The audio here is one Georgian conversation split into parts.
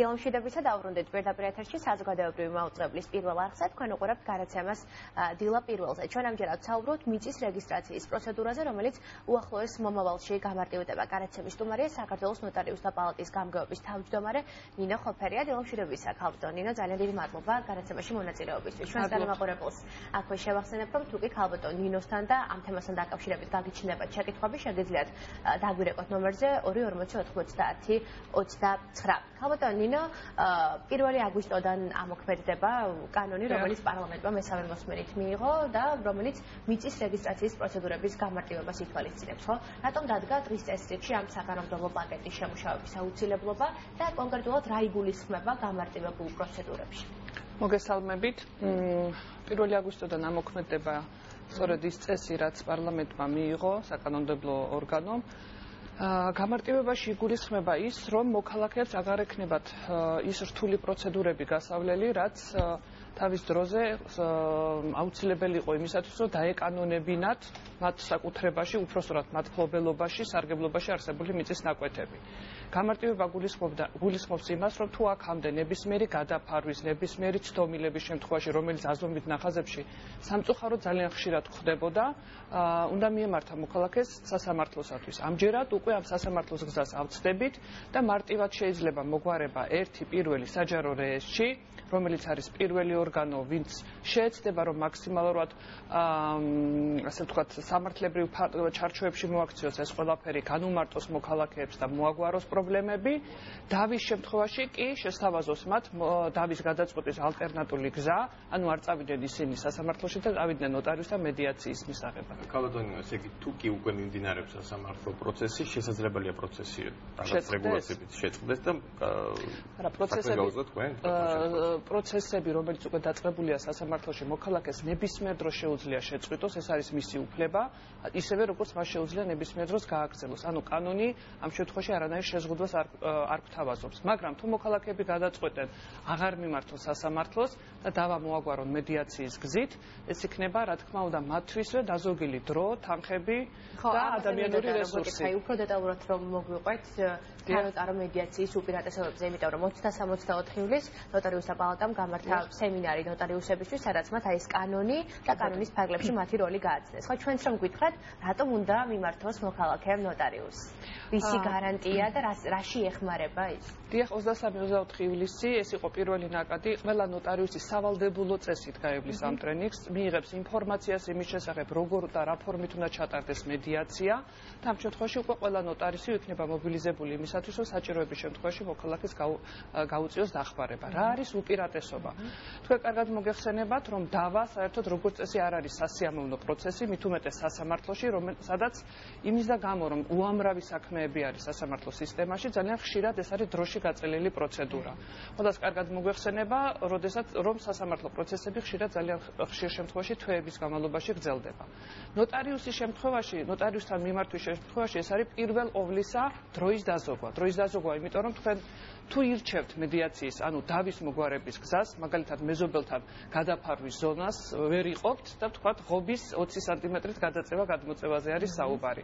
დილომშვიდობისა დავბრუნდით პირდაპირ ეთერში საზოგადოებრივი მაუწყებლის პირველ არხზე თქვენ უყურებთ გარაცემას დილა პირველზე. ჩვენ ამჯერად საუბრობთ მიწის რეგისტრაციის პროცედურაზე, რომელიც უახლოეს მომავალში გამარტივდება. გარაცემის სტუმარია საქართველოს ნოტარიუსთა პალატის გამგეობის თავმჯდომარე ნინო ხოფერია. დილომშვიდობისა ქალბატონო ნინო, ძალიან დიდი მადლობა გარაცემაში მონაწილეობისთვის. ჩვენს განმაყურებელს აქვე შევახსენებ, რომ თუ კი ქალბატონ ნინოსთან და ამ თემასთან დაკავშირებით გაგიჩნდებათ შეკითხვები, შეგიძლიათ დაგვირეკოთ ნომერზე 2409029. ქალბატონო ნინო, 1 აგვისტოდან ამოქმედდება კანონი, რომელიც პარლამენტმა მესამე მოსმენით მიიღო და რომელიც მიწის რეგისტრაციის პროცედურების გამარტივებას ითვალისწინებს, ხო? რატომ დადგა დღის წესრიგში ამ საკანონმდებლო პაკეტის შემუშავების აუცილებლობა და კონკრეტულად რა იგულისხმება გამარტივებულ პროცედურებში? მოგესალმებით. 1 აგვისტოდან ამოქმედდება სწორედ ის წესი, რაც პარლამენტმა მიიღო საკანონმდებლო ორგანომ. გამარტივებაში იგულისხმება ის, რომ მოქალაქეებს აღარ ექნებათ ის რთული პროცედურები გასავლელი, რაც თავის დროზე აუცილებელი იყო იმისათვის, რომ დაეკანონებინათ მათ საკუთრებაში, უпроსტად მათ ფლობელობაში, სარგებლობაში არსებული მიწის ნაკვეთები. გამარტივება გულისხმობს იმას, რომ თუ აქამდე ნებისმიერი გადაფარვის, ნებისმიერი ცდომილების შემთხვევაში, რომელიც აზომვით ნახაზებში სამწუხაროდ ძალიან ხშირად ხდებოდა, უნდა მიემართა მოქალაქეს სასამართლოსათვის. ამჯერად უკვე ამ სასამართლოს გზას ავწდებით და მარტივად შეიძლება მოგვარება ერთი პირველი საჯარო რეესტრი, რომელიც არის პირველი ორგანო, ვინც შეეცდება, რომ მაქსიმალურად ასე ვთქვათ, სამართლებრივ ჩარჩოებში მოაქციოს ეს ყველაფერი, განუმარტოს მოქალაქეებს და მოაგვაროს პრობლემები. დავის შემთხვევაში კი შესთავაზოს მათ დავის გადაწყვეტის ალტერნატიული გზა, ანუ არ წავიდნენ ისინი სასამართლოში და წავიდნენ ნოტარიუსთან მედიაციის მისაღებად. ქალბატონო, ესე იგი, თუ კი უკვე მიმდინარეობს სასამართლო პროცესი, შესაძლებელია პროცესი რაღაც რეგულაციებით შეწყდეს და პროცესები, რომელიც უკვე დაწყებულია სასამართლოში, მოქალაქეს ნებისმიერ დროს შეუძლია შეწყვიტოს, ეს არის მისი უფლება, ისევე როგორც მას შეუძლია ნებისმიერ დროს გააგრძელოს. ანუ კანონი ამ შემთხვევაში არანაირ შეზღუდვას არ გვთავაზობს. მაგრამ თუ მოქალაქეები გადაწყვეტენ აღარ მიმართოს სასამართლოს და დავა მოაგვარონ მედიაციის გზით, ეს იქნება, რა თქმა უნდა, მათთვისვე დაზოგილი დრო, თანხები და ადამიანური რესურსი. უფრო დეტალურად რომ მოგვიყვეთ თანოტარო მედიაციის უპირატესობებზე, იმიტომ რომ 23-24 ივლისს ნოტარიუსთა პალატამ გამართა სემინარი ნოტარიუსებისთვის, სადაც მათ ეს კანონი და კანონის ფარგლებში მათი როლი გააცნეს. ხო, ჩვენც რომ გითხრათ, რატომ უნდა მიმართოს მოქალაქემ ნოტარიუსს? ვისი გარანტია და რაში ეხმარება ის? დიახ, 23-24 ივლისი ეს იყო პირველი ნაკადი. ყველა ნოტარიუსი სავალდებულო წესით გაევლის ამ ტრენინგს, მიიღებს ინფორმაციას იმის შესახებ, როგორ და რა ფორმით უნდა ჩატარდეს მედიაცია და ამ შემთხვევაში უკვე ყველა ნოტარიუსი იქნება მობილიზებული იმისათვის, რომ საჭიროების შემთხვევაში მოქალაქეს გაუწიოს დახმარება. რა არის უპირატესობა? თქვენ კარგად მოგეხსენებათ, რომ დავა საერთოდ როგორც წესი არ არის სასიამოვნო პროცესი, მით უმეტეს სასამართლოში, სადაც იმის და გამო, რომ უამრავი საქმეები არის სასამართლო სისტემაში, ძალიან ხშირად ეს არის დროში გაწელილი პროცედურა. ხოდას კარგად მოგეხსენება, რომ სასამართლო პროცესები ხშირად ძალიან ხშირ შემთხვევაში თვეების განმავლობაში გრძელდება. ნოტარიუსის შემთხვევაში, ნოტარიუსთან მიმართვის შემთხვევაში ეს არის პირველ ყოვლისა დროის დაზოგვა. დროის დაზოგვა, იმიტომ რომ თქვენ თუ ირჩევთ მედიაციის, ანუ დავის მოგვარების გზას, მაგალითად მეზობელთან გადაფარვის ზონას ვერ იყოფთ და თქვათ ღობის 20 სანტიმეტრით გადაწევა გადმოწევაზე არის საუბარი.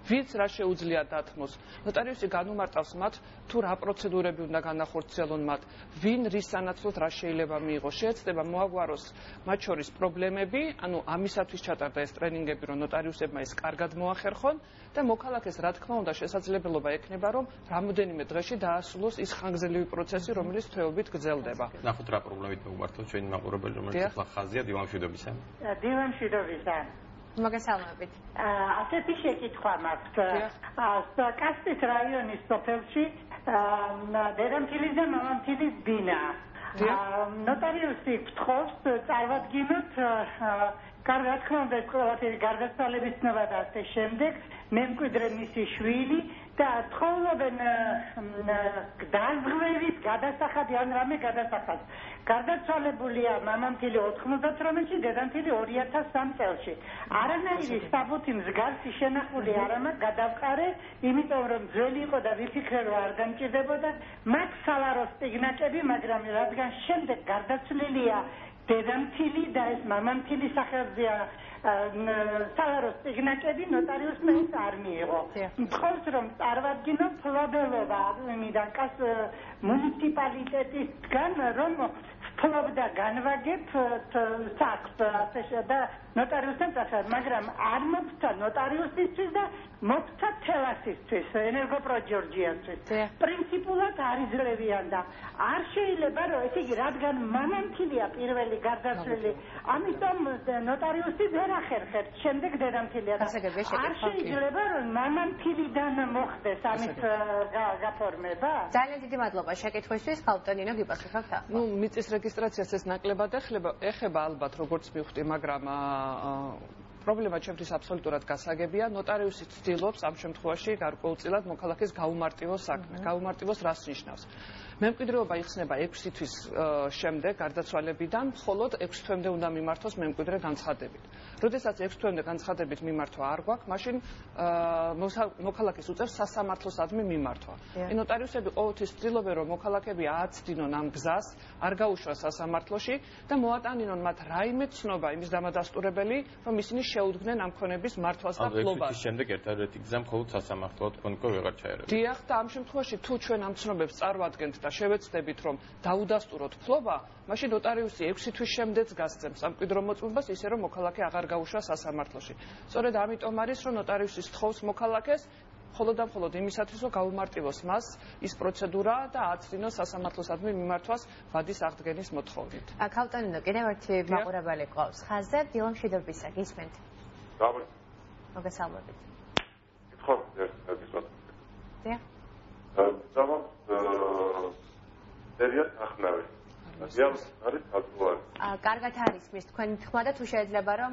ვინც რა შეუძლია დათმოს? ნოტარიუსი განუმარტავს მათ, თუ რა პროცედურები უნდა განახორციელონ მათ, ვინ რის სანაცვლოდ რა შეიძლება მიიღოს. შეეცდება მოაგვაროს მათ შორის პრობლემები, ანუ ამისათვის ჩატარდა ეს ტრენინგები, რომ ნოტარიუსებმა ეს კარგად მოახერხონ და მოქალაქეს რა თქმა უნდა შესაძლებლობა ექნება, რომ რამოდენიმე დღეში დაასრულოს ის ხანგრძლივი პროცესი, რომელიც თვეობით გრძელდება. ნახოთ რა პრობლემით მოგმართოთ ჩვენი მაყურებელი, რომელიც ახლა ხაზია დილამშვიდობისა. დილამშვიდობისა. მოგესალმებით. ასეთი შეკითხვა მაქვს. კასპის რაიონის სოფელში დედამთილის და მამამთილის ბინა. ნოტარიუსი გთხოვს წარვადგინოთ რა თქმა უნდა ეს ყველაფერი გარდაცვალების ცნობა და ასე შემდეგ, მემკვიდრე მისი შვილი და თხოვობენ დაზღვევით გადასახადი ან რამე გადასახადს. გარდაცვალებულია მამამთილი 98-ში, დედამთილი 2003 წელში. არანაირი საბუთი მსგავსი შენახული არ ამას გადავყარე, იმიტომ რომ ძველი იყო და ვიფიქრე რომ არ დამჭირდებოდა. მათ სალაროს სტიგნაკები, მაგრამ რადგან შემდეგ გარდაცვლილია დედამთილი და ეს მამამთილი სახელზეა სალაროს სიგნატები ნოტარიუსმა ეს არ მიიღო. მხოლოდ რომ წარვადგინო ფლობელობა მიდანკას მუნიციპალიტეტისგან რომ ფლობდა განვაგებ საქმს ასე და ნოტარიუსთან წასად, მაგრამ არ მოხდა ნოტარიუსისთვის და მოხდა თელასისთვის, ენერგოპროჯორჯიასთვის. პრინციპულად არ იძლევიან და არ შეიძლება რომ ესე იგი რადგან მამამთილია პირველი გარდაცვლილი, ამიტომ ნოტარიუსი ვერ ახერხებს, შემდეგ დედამთილია და არ შეიძლება რომ მამამთილიდან მოხდეს ამის გაფორმება. ძალიან დიდი მადლობა შეკითხვისთვის, ხალხტონინო გიპასუხებთ ახლა. ნუ მიწის რეგისტრაციას ეს ნაკლებად ეხება ალბათ როგორც მივხვდი, მაგრამ პრობლემა ჩემთვის აბსოლუტურად გასაგებია. ნოტარიუსი ცდილობს ამ შემთხვევაში გარკვეულწილად მოქალაქეს გაუმარტივოს საქმე. გაუმარტივოს რას ნიშნავს? მემკვიდრეობა იხსნება 6 თვის შემდეგ გარდაცვალებიდან, მხოლოდ 6 თვემდე უნდა მიმართოს მემკვიდრე განცხადებით. როდესაც 6 თვემდე განცხადებით მიმართვა არ გვაქვს, მაშინ მოქალაქეს უწევს სასამართლოსადმი მიმართვა. ნოტარიუსები ყოველთვის ცდილობენ, რომ მოქალაქეები ააცდინონ ამ გზას, არ გაუშვას სასამართლოში და მოატანინონ მათ რაიმე ცნობა იმის დამადასტურებელი, რომ ისინი შეუდგნენ ამ ქონების მართვას და ფლობას. ამის შემდეგ ერთადერთი გზა მხოლოდ სასამართლოა, თქვენ უკვე ვეღარ ჩაერევთ. დიახ, და ამ შემთხვევაში თუ ჩვენ ამ ცნობებს წარვადგენთ და შევეცდებით, რომ დაუდასტუროთ ფლობა, მაშინ ნოტარიუსი 6 თვის შემდეგაც გასცემს ამ მკვიდრო მოწმობას, ისე რომ მოქალაქე აღარ გაუშვა სასამართლოში. სწორედ ამიტომ არის, რომ ნოტარიუსი სთხოვს მოქალაქეს მხოლოდ და მხოლოდ იმისათვის, რომ გაუმარტივოს მას ის პროცედურა და აცდინოს სასამართლოსადმი მიმართვას ვადის აღდგენის მოთხოვნით. ხალხტონინო, კიდევ ერთი მაყურებელი ყავს ხაზზე, დილა მშვიდობისა, გისმენთ. მოგესალმებით. დიახ. კარგად არის მის თქვენი თქმა და თუ შეიძლება რომ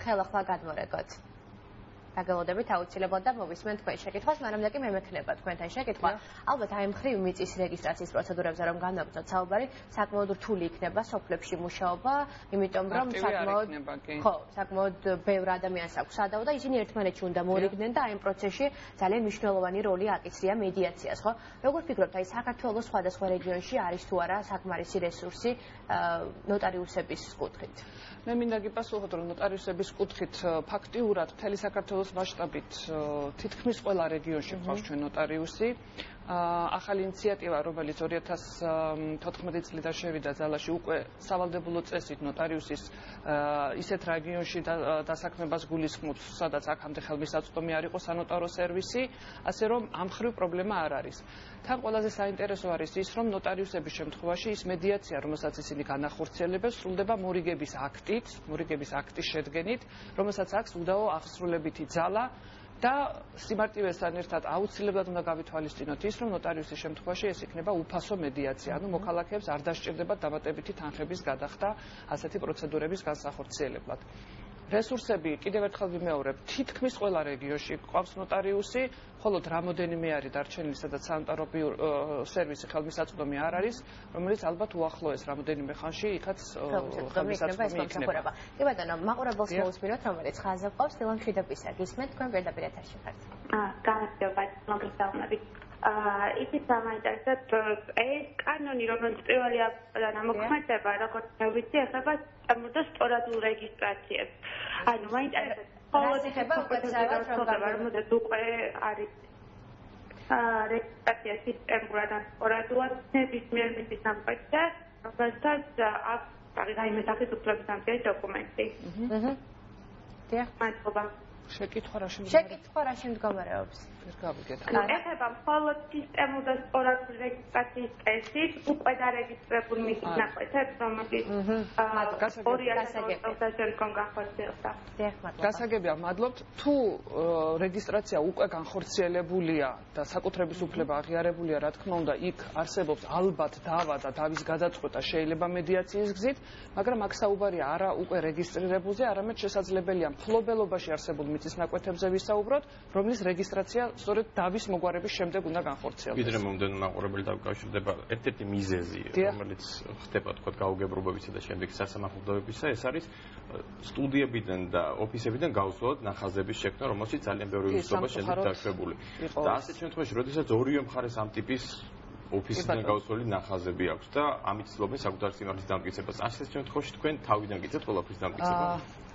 ხელახლა გადმორეკოთ. დაგელოდებით აუცილებლად და მოვისმენთ თქვენ შეკითხვას, მანამდე კი მემექნება თქვენთან შეკითხვა. ალბათ აი მხრივ მიწის რეგისტრაციის პროცედურებზე რომ განვაგრძოთ საუბარი, საკმაოდ რთული იქნება სოფლებში მუშაობა, იმიტომ რომ საკმაოდ ბევრ ადამიანს აქვს სადავო და ისინი ერთმანეთში უნდა მორიგდნენ და აი ამ პროცესში ძალიან მნიშვნელოვანი როლი აკისრია მედიაციას, ხო? როგორ ფიქრობთ, აი საქართველოს სხვადასხვა რეგიონში არის თუ არა საკმარისი რესურსი ნოტარიუსების კუთხით? მე მინდა გიპასუხოთ, რომ ნოტარიუსების კუთხით ფაქტიურად მთელი საქართველოს მასშტაბით თითქმის ყველა რეგიონში ყავს ჩვენ ნოტარიუსი. ახალი ინიციატივა, რომელიც 2014 წლიდან შევიდა ძალაში, უკვე სავალდებულო წესით ნოტარიუსის ისეთ რეგიონში დასაქმებას გულისხმობს, სადაც აქამდე ხელმისაწვდომი არ იყო სანოტარო სერვისი, ასე რომ ამ ხრივ პრობლემა არ არის. თან ყველაზე საინტერესო არის ის, რომ ნოტარიუსების შემთხვევაში ის მედიაცია, რომელსაც ისინი განახორციელებენ, სრულდება მორიგების აქტის შედგენით, რომელსაც აქვს უდაო აღსრულებითი ძალა. და სიმარტივესთან ერთად აუცილებლად უნდა გავითვალისწინოთ ის, რომ ნოტარიუსის შემთხვევაში ეს იქნება უფასო მედიაცია, ანუ მოქალაქეებს არ დასჭირდებათ დამატებითი თანხების გადახდა ასეთი პროცედურების განსახორციელებლად. რესურსები, კიდევ ერთხელ ვიმეორებ, თითქმის ყველა რეგიონში ყავს ნოტარიუსი, მხოლოდ რამოდენიმე არის დარჩენილი, სადაც სანიტარო სერვისი ხელმისაწვდომი არ არის, რომელიც ალბათ უახლოეს რამოდენიმე ხანში იქაც ხელმისაწვდომი იქნება. კი ბატონო, მაყურებელს მოусმინოთ, რომელიც ხაზზე ყავს, დილა მშვიდობისა, გისმენთ, თქვენ პირდაპირ ეთერში ხართ. განათლება, მოგესალმებით. იცით სამაინტერესოდ ეს კანონი, რომელიც პირველი აპრილიდან ამოქმედება, როგორც მე ვიცი, ეხება და სწორადულ რეგისტრაციებს. ანუ მაინტერესებს რომელზეც უკვე არის რეგისტრაცია სისტემურად ან სწორადულად ნებისმიერ მიწის სამყაროზე, რომელსაც აქვს რაიმე სახის უფლებისამგებელი დოკუმენტი. დიახ. მადლობა. შეკითხვა რა შემდგომარეობს? ეხება მხოლოდ სისტემურ და სწორადულ რეგისტრაციის წესით უკვე დარეგისტრებულ მიწის ნაკვეთებს, რომელიც 2020 წელს შემდგომ განხორციელდა. გასაგებია, მადლობთ. თუ რეგისტრაცია უკვე განხორციელებულია და საკუთრების უფლება აღიარებულია, რა თქმა უნდა, იქ არსებობს ალბათ დავა და დავის გადაწყვეტა შეიძლება მედიაციის გზით, მაგრამ აქ საუბარია არა უკვე რეგისტრირებულზე, არამედ შესაძლებელია მფლობელობაში არსებულ მიწის ნაკვეთებზე ვისაუბროთ, რომლის რეგისტრაცია სწორედ დავის მოგვარების შემდეგ უნდა განხორციელდეს. ვიდრე მომდევნო მაყურებელი დაკავშირდება ერთ-ერთი მიზეზი, რომელიც ხდება თქვა გაუგებრობებისა და შემდეგ სასამართლოებისა, ეს არის სტუდიებიდან და ოფისებიდან გავსვლოთ ნახაზების შექმნა, რომელშიც ძალიან ბევრი უსწრობა შეიძლება დაშვებული. და ასეთ შემთხვევაში, როდესაც ორივე მხარეს ამ ტიპის ოფისიდან გაუსველი ნახაზები აქვს და ამით ცდილობენ საკუთარ სიმართლის დამტკიცებას. ასეთ შემთხვევაში თქვენ თავიდან გიწევთ ყველაფრის დამტკიცება?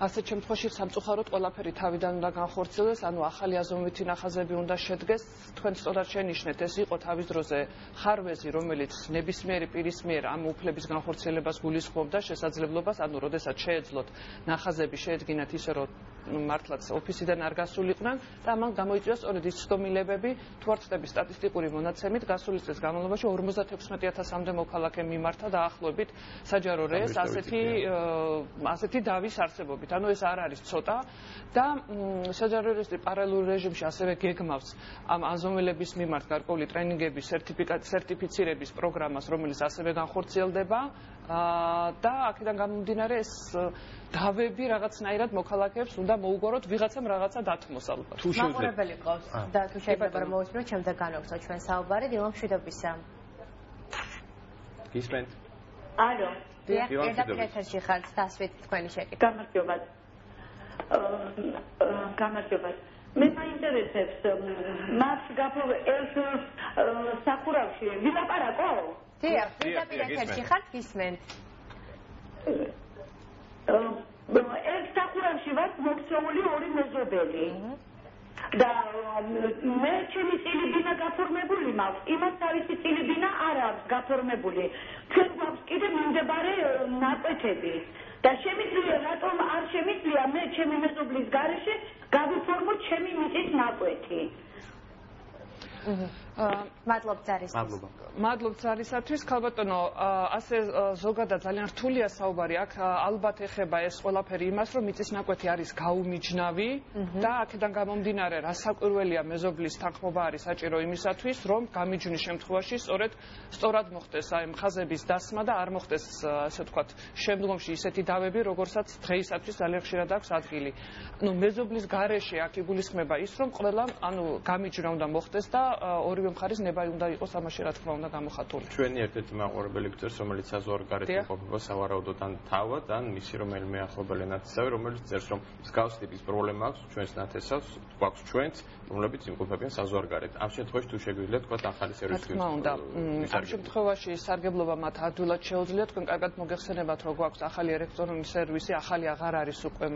ასეთ შემთხვევაში სამწუხაროდ ყველაფერი თავიდან უნდა განხორციელდეს, ანუ ახალი აზომვითი ნახაზები უნდა შედგეს. თქვენ სწორად შენიშნეთ, ეს იყო თავის დროზე ხარვეზი, რომელიც ნებისმიერი პირის მიერ ამ უფლების განხორციელებას გულისხმობდა შესაძლებლობას, ანუ როდესაც შეეძლოთ ნახაზები შეედგინათ ისე, რომ მართლაც ოფისიდან არ გასულიყვნენ და ამან გამოიწვია სწორედ ის ცდომილებები, თუ არ ვწდები სტატისტიკური მონაცემით, გასული წლის განმავლობაში 56,000-მდე მოქალაქე მიმართა დაახლოებით საჯარო რეესტრს ასეთი დავის არსებობით. ანუ ეს არ არის ცოტა და საჯარო რეესტრი პარალელურ რეჟიმში ასევე გეგმავს ამ აზომველების მიმართ გარკვეული ტრენინგების სერტიფიცირების პროგრამას, რომელიც ასევე განხორციელდება და აქედან გამომდინარე ეს დავები რაღაცნაირად მოქალაქეებს უნდა მოუგოროთ ვიღაცამ რაღაცა დათმოს ალბათ. მაყურებელი ყავს და თუ შეიძლება რომ მოვისმინოთ, შემდეგ განვაგზავნოთ ჩვენ საუბარი დილამ შვიდობისა. გისმენთ? ალო. პირდაპირ ეთერში ხართ, დასვით თქვენი შეკითხვა. გამარჯობა. მე მაინტერესებს მას ეს სახურავში ვილაპარაკო? დიახ, პირდაპირ ეთერში ხართ, გისმენთ. ეს სახურავში ვარ მოქცეული ორი მეზობელი. და მე ჩემი წილებინა გაფორმებული მაქვს, იმას თავისი წილებინა არ აქვს გაფორმებული. ჩვენ გვაქვს კიდე მიმდებარე ნაკვეთები. და შემიძლია რატომ არ შემიძლია მე ჩემი მეზობლის გარეშე გავიფორმო ჩემი მიწის ნაკვეთი? მადლობთ ზარისათვის, ქალბატონო, ასე ზოგადად ძალიან რთულია საუბარი. აქ ალბათ ეხება ეს ყველაფერი იმას, რომ მიწის ნაკვეთი არის გაუმიჯნავი და აქედან გამომდინარე, რასაკვირველია მეზობლის თანხმობა არის საჭირო იმისათვის, რომ გამიჯვნის შემთხვევაში სწორად მოხდეს აი ხაზების დასმა და არ მოხდეს, ასე ვთქვათ, შემდგომში ისეთი დავები, როგორცაც დღეისათვის ძალიან ხშირად აქვს ადგილი. მეზობლის გარეშე აქ იგულისხმება ის, რომ ყველა გამიჯვნა უნდა მოხდეს და ორივე მხარის ნება უნდა იყოს ამაში რა თქმა უნდა გამოხატული. ჩვენი ერთ-ერთი მაყურებელი გწერს, რომელიც საზღვარგარეთ იმყოფება სავარაუდოდ ან თავად, ან მისი რომელიმე ახლობელი ნათესავი, რომელიც წერს, რომ მსგავს ტიპის პრობლემა აქვს ჩვენს ნათესავს, გვაქვს ჩვენც, რომლებიც იმყოფებიან საზღვარგარეთ. ამ შემთხვევაში თუ შეგვიძლია თქვა ახალი სერვისი. რა თქმა უნდა, ამ შემთხვევაში სარგებლობა მათ ადვილად შეუძლიათ. თქვენ კარგად მოგეხსენებათ, რომ გვაქვს ახალი ელექტრონული სერვისი, ახალი აღარ არის უკვე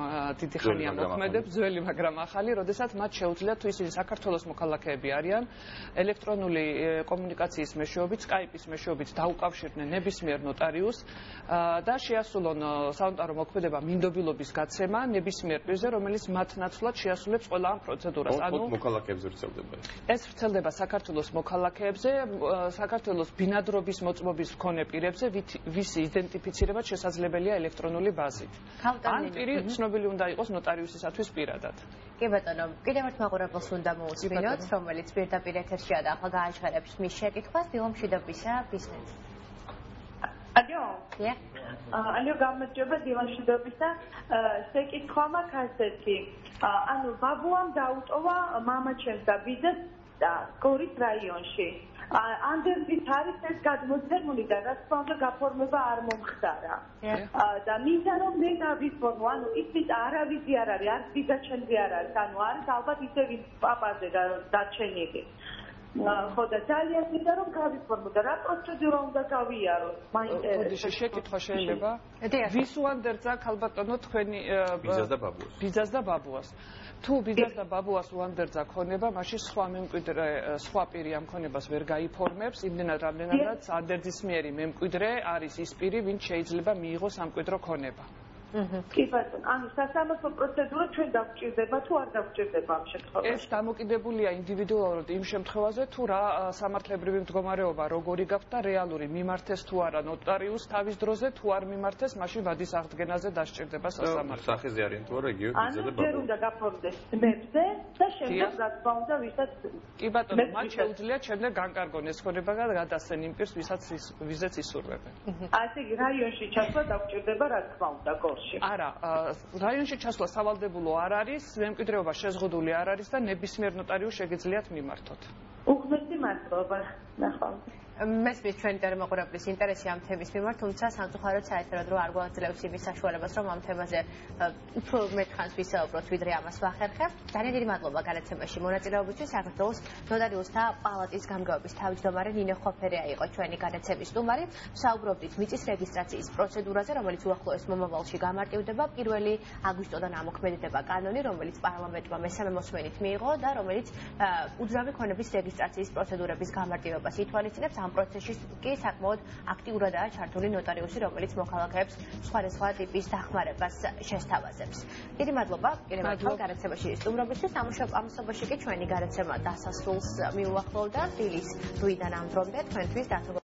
დიდი ხანია მოქმედებს, ძველი, მაგრამ ახალი, როდესაც მათ შეუძლიათ, თუ ისინი საქართველოს მოქალაქეები არიან, ელექტრონული კომუნიკაციის მეშვეობით, Skype-ის მეშვეობით დაუკავშირდნენ ნებისმიერ ნოტარიუსს და შეასრულონ სანოტარო მოქმედება მინდობილობის გაცემა ნებისმიერ პირზე, რომელიც მათ ნაცვლად შეასრულებს ყველა ამ პროცედურას. მოქალაქეებზე ვრცელდება. ეს ვრცელდება საქართველოს მოქალაქეებზე, საქართველოს ბინადრობის მოწმობის მქონე პირებზე, ვისი იდენტიფიცირება შესაძლებელია ელექტრონული ბაზით. ან პირი ცნობილი უნდა იყოს ნოტარიუსისათვის პირადად. კი ბატონო, კიდევ ერთ მაყურებელს უნდა მოусმინოთ, რომელიც პირდაპირ ეთერშია და ახლა გააჩღერებს მის შეკითხვას, დილო მშვიდობისა, გისმენთ. ალო, გამარჯობა, დილო მშვიდობისა. შეკითხვა მაქვს ასეთი. ანუ ბაბუამ დაუტოვა მამაჩემს და ბიძას გორის რაიონში. ანდერბით არის ეს გადმოცემული და რა თქმა უნდა გაფორმება არ მომხდარა. და მინდა რომ მე დავიფორმო, ანუ ისიც არავისი არ არის, არც ბიძაჩემზე არ არის, ანუ არის ალბათ ისევ პაპაზე დაჩენილი. ხო და ძალიან მინდა რომ გავიფორმო და რა პროცედურა უნდა გავიაროთ, მაინტერესებს. შეკითხვა შეიძლება? ვის უანდერძა ქალბატონო თქვენი ბიძას და ბაბუას? თუ ბიძას და ბაბუას უანდერძა ქონება, მაშინ სხვა პირი ამ ქონებას ვერ გაიფორმებს, იმდენად რამდენადაც ანდერძის მიერი მემკვიდრე არის ის პირი, ვინც შეიძლება მიიღოს სამკვიდრო ქონება. კი ბატონო, ანუ სასამართლო პროცედურა ჩვენ დაგვჭირდება თუ არ დაგვჭირდება ამ შემთხვევაში? ეს დამოკიდებულია ინდივიდუალურად იმ შემთხვევაზე, თუ რა სამართლებრივი მდგომარეობა როგორი გაქვს და რეალური მიმართეს თუ არა ნოტარიუსს თავის დროზე, თუ არ მიმართეს, მაშინ ვადის აღდგენაზე დასჭირდება სასამართლო. სახეზე არიან თუ არა იგივე ბიძა და ბაბა. ანუ ჯერ უნდა გაფორმდეს ძმებზე და შემდეგ რა თქმა უნდა ვისაც კი ბატონო, მათ შეუძლიათ შემდეგ განკარგონ ეს ქონება და გადასცენ იმ პირს, ვიზეც ისურვებენ. ასე იგი რაიონში ჩასვლა დაგვჭირდება რა თქმა უნდა გორში. არა, რაიონში ჩასვლა სავალდებულო არ არის, მემკვიდრეობა შეზღუდული არ არის და ნებისმიერ ნოტარიუსს შეგიძლიათ მიმართოთ. უღმესი მადლობა. ნახვამდის. მესმის ჩვენი დემოკრატიის ინტერესი ამ თემის მიმართ, თუმცა სამწუხაროდ საერთოდ არ გვაძლევს იმის საშუალებას, რომ ამ თემაზე უფრო მეტ ხანს ვისაუბროთ, ვიდრე ამას ვახერხებთ. ძალიან დიდი მადლობა განაცემაში მონაწილეობისთვის. საქართველოს ნოტარიუსთა პალატის გამგეობის თავმჯდომარე ნინო ხოფერია იყო ჩვენი განაცემის სტუმარი. ვსაუბრობდით მიწის რეგისტრაციის პროცედურაზე, რომელიც უახლოეს მომავალში გამარტივდება. 1 აგვისტოდან ამოქმედდება კანონი, რომელიც პარლამენტმა მესამე მოსმენით მიიღო და რომელიც უძრავი ქონების რეგისტრაციის პროცედურების გამარტივებას ითვალისწინებს. ამ პროცესში კი საკმაოდ აქტიურადაა ჩართული ნოტარიუსი, რომელიც მოქალაქეებს სხვადასხვა ტიპის დახმარებას შესთავაზებს. დიდი მადლობა კიდევ ერთხელ განაცემაში სტუმრობისთვის. ამასობაში კი ჩვენი განაცემა დასასრულს მიუახლოვდა. დილის 8-დან ამ დრომდე თქვენთვის